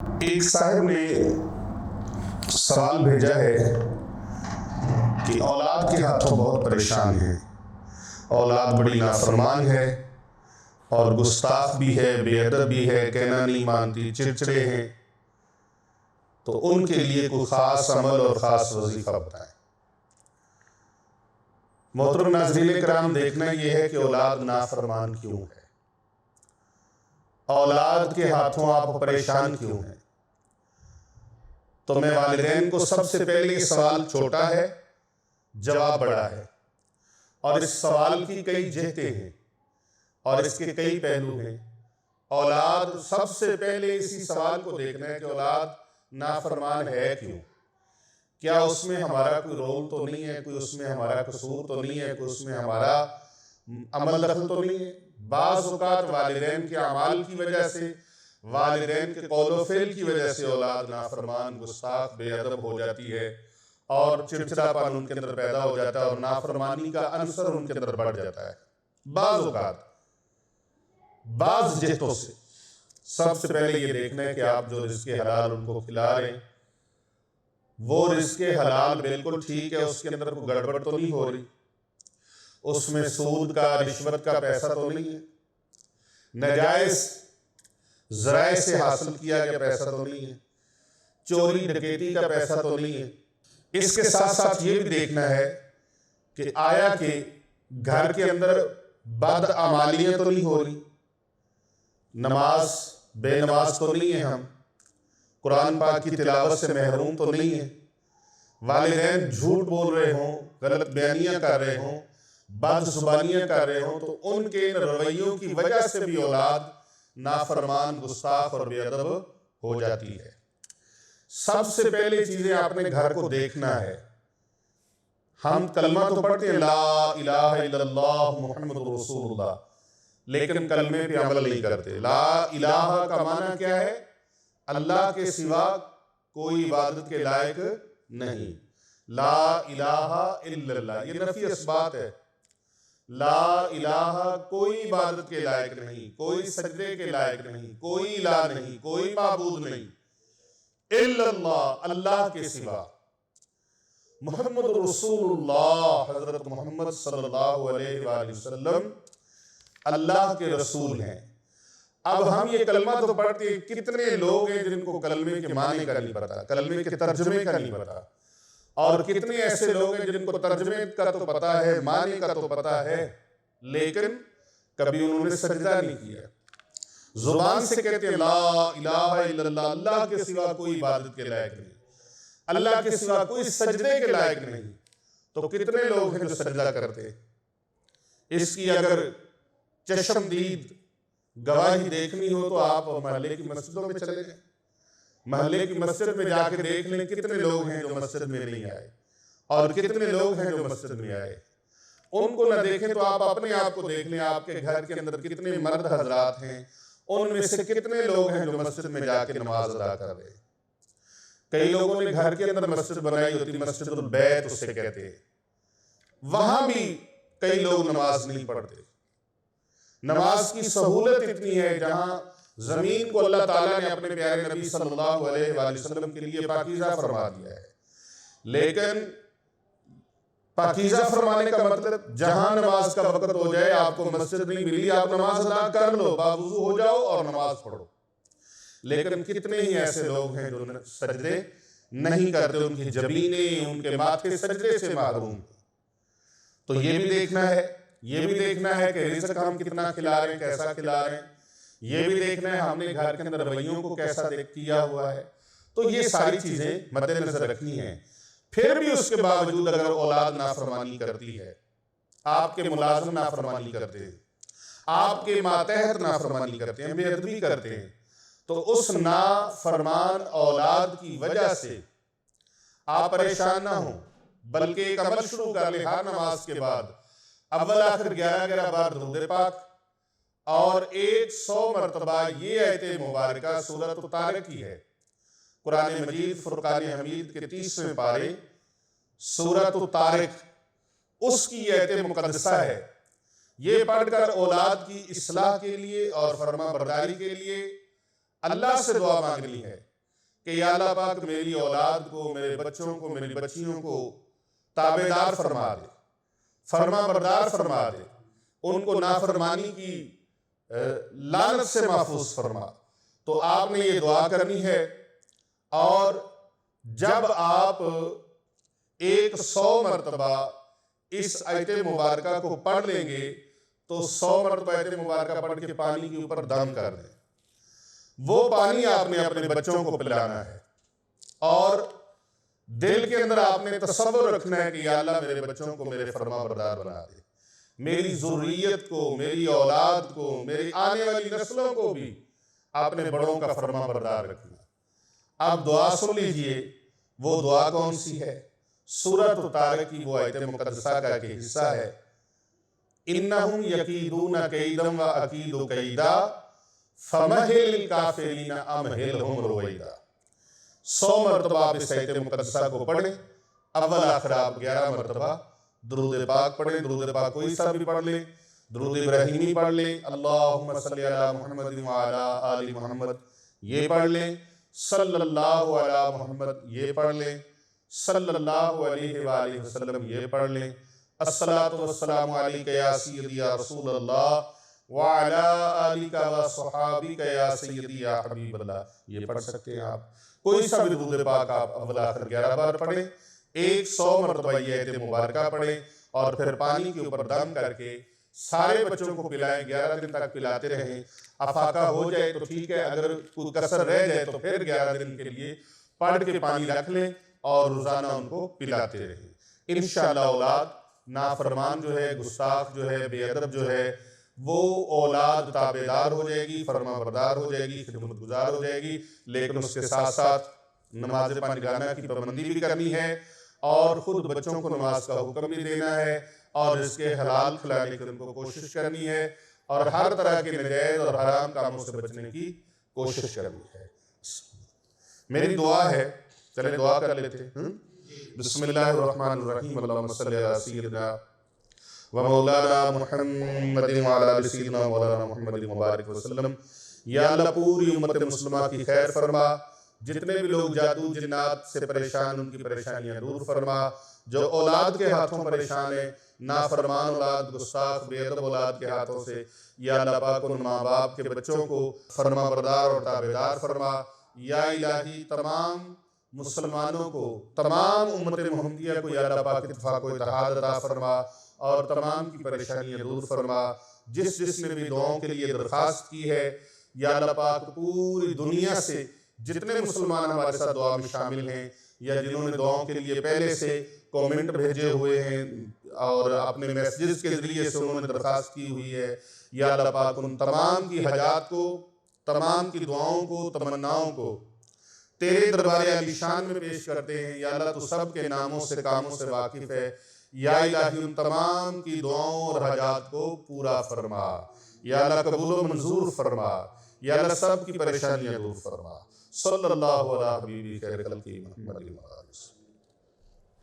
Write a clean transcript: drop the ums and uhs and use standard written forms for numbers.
एक साहब ने सवाल भेजा है कि औलाद के हाथों बहुत परेशान है, औलाद बड़ी नाफरमान है और गुस्ताख भी है, बेअदब भी है, कहना नहीं मानती, चिड़चिड़े हैं, तो उनके लिए कोई ख़ास अमल और ख़ास वजीफ़ा बताएं। मोहतरम नाज़रीन किराम, देखना यह है कि औलाद नाफरमान क्यों है, औलाद के हाथों आप परेशान क्यों हैं। तो मैं वालिदैन को सबसे पहले ये सवाल छोटा है, जवाब बड़ा है, और इस सवाल की कई जिहतें हैं और इसके कई पहलू हैं। औलाद, सबसे पहले इसी सवाल को देखना है कि औलाद नाफरमान है क्यों। क्या उसमें हमारा कोई रोल तो नहीं है, कोई उसमें हमारा कसूर तो नहीं है, कोई उसमें हमारा अमल दखल तो नहीं है। बाज़ औक़ात वालिदैन के अमाल की वजह से, वालिदैन के कौल फ़िल की वजह से औलाद नाफरमान, गुस्ताख, बेअदब हो जाती है और चिड़चिड़ापन उनके अंदर पैदा हो जाता है और नाफरमानी का अंसर उनके अंदर बढ़ जाता है। बाज़ औक़ात बाज़ जिहतों से सबसे पहले ये देखना है कि आप जो रिज़्क़े हलाल उनको खिला रहे हैं, वो रिज़्क़े हलाल बिल्कुल ठीक है, उसके अंदर कोई गड़बड़ तो नहीं हो रही, उसमें सूद का, रिश्वत का पैसा तो नहीं है, नाजायज़ ज़राए से हासिल किया गया पैसा तो नहीं है, चोरी डकैती का पैसा तो नहीं है। इसके साथ साथ ये भी देखना है कि आया कि घर के अंदर बदअमालियाँ तो नहीं हो रही, नमाज बेनमाज तो नहीं है, हम कुरान पाक की तिलावत से महरूम तो नहीं है, वालिदैन झूठ बोल रहे हों, गलत बयानियाँ कर रहे हों, बदज़ुबानियाँ कर रहे हों, तो उनके रवैयों की वजह से भी औलाद नाफरमान, गुस्ताख और बेअदब हो जाती है। सबसे पहले चीज़ें आपने घर को देखना है। हम कलमा तो पढ़ते हैं, ला इलाहा इल्लल्लाह मुहम्मदुर रसूलुल्लाह, लेकिन कलमे पे अमल नहीं करते। ला इलाहा का माना क्या है? अल्लाह के सिवा कोई इबादत के लायक नहीं। ला इलाहा इल्लल्लाह, ये नफी इस्बात है। ला इलाहा, कोई इबादत के लायक नहीं, कोई सजदे के लायक नहीं, कोई इला नहीं, कोई माबूद नहीं, इल्लल्लाह, अल्लाह के सिवा। मुहम्मद रसूलुल्लाह, हजरत मोहम्मद सल्लल्लाहु अलैहि वसल्लम अल्लाह के रसूल हैं। अब हम ये कलमा तो पढ़ते हैं, कितने लोग हैं जिनको कलमे के माने का नहीं पता, कलमे के तर्जुमे का नहीं पता, और कितने ऐसे लोग हैं जिनको तर्जुमे का तो पता है, माने का तो पता है, लेकिन कभी उन्होंने सजदा नहीं किया। जुबान से कहते हैं ला इलाहा इल्लल्लाह, अल्लाह के सिवा कोई इबादत के लायक नहीं, अल्लाह के सिवा कोई सजदे के लायक नहीं, तो कितने लोग हैं जो सजदा करते हैं। इसकी अगर चश्मदीद गवाही देखनी हो तो आप मोहल्ले की मस्जिदों में चले जाएं, मोहल्ले की मस्जिद में जाकर देख लें कितने लोग हैं जो मस्जिद में नहीं आए और कितने लोग हैं जो मस्जिद में आए। उनको न देखें तो आप अपने आप को देख लें, आपके घर के अंदर कितने मर्द हजरात हैं, उनमें से कितने लोग हैं जो मस्जिद में जाके नमाज अदा कर रहे हैं। कई लोगों ने घर के अंदर मस्जिद बनाई होती, मस्जिदुल बैत उससे कहते हैं, वहां भी कई लोग नमाज नहीं पढ़ते। नमाज की सहूलत इतनी है, जहां जमीन को अल्लाह ताला ने अपने प्यारे नबी सल्लल्लाहु अलैहि वसल्लम के लिए पाकीज़ा फरमा दिया है, लेकिन पाकीज़ा फरमाने का मतलब जहां नमाज का वक्त हो जाए, आपको मस्जिद नहीं मिली, आप नमाज अदा कर लो, बावुज़ू हो जाओ और नमाज पढ़ो। लेकिन कितने ही ऐसे लोग हैं जो सजदे नहीं करते, उनकी जबीनें, उनके माथे सजदे से महरूम। तो ये भी देखना है, ये भी देखना है कि रिज़्क़ हम कितना खिला रहे हैं, कैसा खिला रहे हैं। ये भी देखना है हमने घर के अंदर रवैयों को कैसा किया हुआ है। तो ये सारी चीज़ें मद्देनजर रखनी है। फिर भी उसके बावजूद अगर औलाद नाफरमानी करती है, आपके मुलाजिम नाफरमानी करते हैं, आपके मातहत नाफरमानी करते हैं, बेअदबी करते हैं, तो उस नाफरमान औलाद की वजह से आप परेशान ना हो, बल्कि एक अमल शुरू कर ले। हर नमाज के बाद अव्वल आखिर 11-11 बार दुरूद पाक और 100 मरतबा ये आयत मुबारका सूरत तारिक की है, कुरान मजीद फुरकान हमीद के 30वें पारे सूरत तारिक, उसकी आयत मुकद्दसा है। ये पढ़कर औलाद की इस्लाह के लिए और फरमा बरदारी के लिए अल्लाह से दुआ मांगनी है कि या अल्लाह पाक मेरी औलाद को, मेरे बच्चों को, मेरी बच्चियों को ताबेदार फरमा दे, फरमा बरदार फरमा दे, उनको नाफरमानी की लानत से महफूज फरमा। तो आपने ये दुआ करनी है, और जब आप 100 मरतबा इस आयत मुबारका को पढ़ लेंगे तो 100 मरतबा आयत मुबारका पढ़ के पानी के ऊपर दम कर दें। वो पानी आपने अपने बच्चों को पिलाना है, और दिल के अंदर आपने तसव्वुर रखना है कि या अल्लाह मेरे बच्चों को मेरे फरमा बरदार बना दे, मेरी ज़ुर्रियत को, मेरी औलाद को, मेरी आने वाली नस्लों को भी आपने बड़ों का फरमा बरदार रखना। अब दुआ सुन लीजिए, वो दुआ कौन सी है? सूरत तारिक की वो आयत मुक़द्दसा का एक हिस्सा है। इन्नहुम यकीदून कैदम व अकीदु कैदा फमहिल काफिरीन अमहिलहुम रुवैदा। 100 मरतबा आप इस आयत मुक़द्दसा को पढ़ें। अव्वल आखिर आप 11 मरतबा दुरूद पाक पढ़ें। दुरूद पाक कोई सा भी पढ़ लें, दुरूद इब्राहीमी पढ़ लें, अल्लाहुम्मा सल्ली अला मुहम्मद व अला आलि मुहम्मद ये पढ़ लें, सल्लल्लाहु अला मुहम्मद ये पढ़ लें, सल्लल्लाहु अलैहि वसल्लम ये पढ़ लें, अस्सलातु वस्सलामु अलैका या सय्यदी या रसूलल्लाह व अला आलिका व सहाबिका या सय्यदी या हबीबल्लाह ये पढ़ सकते हैं आप। कोई सा भी दुरूद पाक आप अव्वल आखिर 11 बार पढ़ें, 100 मरतबा ये आयत मुबारका पढ़ें, और फिर पानी के ऊपर दम करके सारे बच्चों को पिलाएं। 11 दिन तक पिलाते रहें। अफाका हो जाए तो ठीक है, अगर कोई कसर रह जाए तो फिर 11 दिन के लिए पढ़ के पानी रख लें और रोजाना उनको पिलाते रहें। इंशाअल्लाह औलाद नाफरमान जो है, गुस्ताख जो है, बेअदब जो है, वो औलाद ताबेदार हो जाएगी, फरमाबरदार हो जाएगी, खिदमत गुजार हो जाएगी। लेकिन उसके साथ साथ नमाज पानीगाना की पाबंदी भी करनी है, और खुद बच्चों को नमाज का हुक्म भी देना है, और इसके हलाल खिलाने की उनको कोशिश करनी है, और हर तरह के नजायज और हराम कामों से बचने की कोशिश करनी है। मेरी दुआ है, चले दुआ कर लेते हैं। बिस्मिल्लाहिर्रहमानिर्रहीम, अल्लाहुम्मा सल्ली अला सय्यिदिना व मौलाना मुहम्मदिन व अला आलि सय्यिदिना मौलाना मुहम्मदिन मुबारक वसल्लम। या अल्लाह पूरी उम्मत मुस्लिमा की खैर फरमा, जितने भी लोग जादू जिन्नात से परेशान उनकी परेशानियां दूर फरमा, जो औलाद के हाथों परेशान है, नाफरमान औलाद, गुस्ताख बेअदब औलाद के हाथों से, या अल्लाह पाक उन माँ बाप के बच्चों को फरमाबरदार और ताबेदार फरमा। या इलाही तमाम मुसलमानों को, तमाम उम्मत मुहम्मदिया को या अल्लाह पाक इत्तेफाक व इत्तेहाद अता फरमा, और तमाम की परेशानियां दूर फरमा। जिसने भी दुआओं के लिए दरख्वास्त की है, या अल्लाह पाक पूरी दुनिया से जितने मुसलमान हमारे साथ दुआ में शामिल हैं, या जिन्होंने दुआओं के लिए पहले से कमेंट भेजे हुए हैं और अपने मैसेजेस के जरिए से उन्होंने दरख्वास्त की हुई है, या अल्लाह पाक उन तमाम की हजात को, तमाम की दुआओं को, तमन्नाओं को तेरे दरबार आलीशान में पेश करते हैं। या अल्लाह तू सब के नामों से, कामों से वाकिफ है। या इलाही उन तमाम की दुआओं और हजात को पूरा फरमा। या अल्लाह कबूल व मंजूर फरमा। या अल्लाह सब की परेशानियां दूर फरमा। सल्लल्लाहु अला हबीबी खैर खल्क़ी मुहम्मद।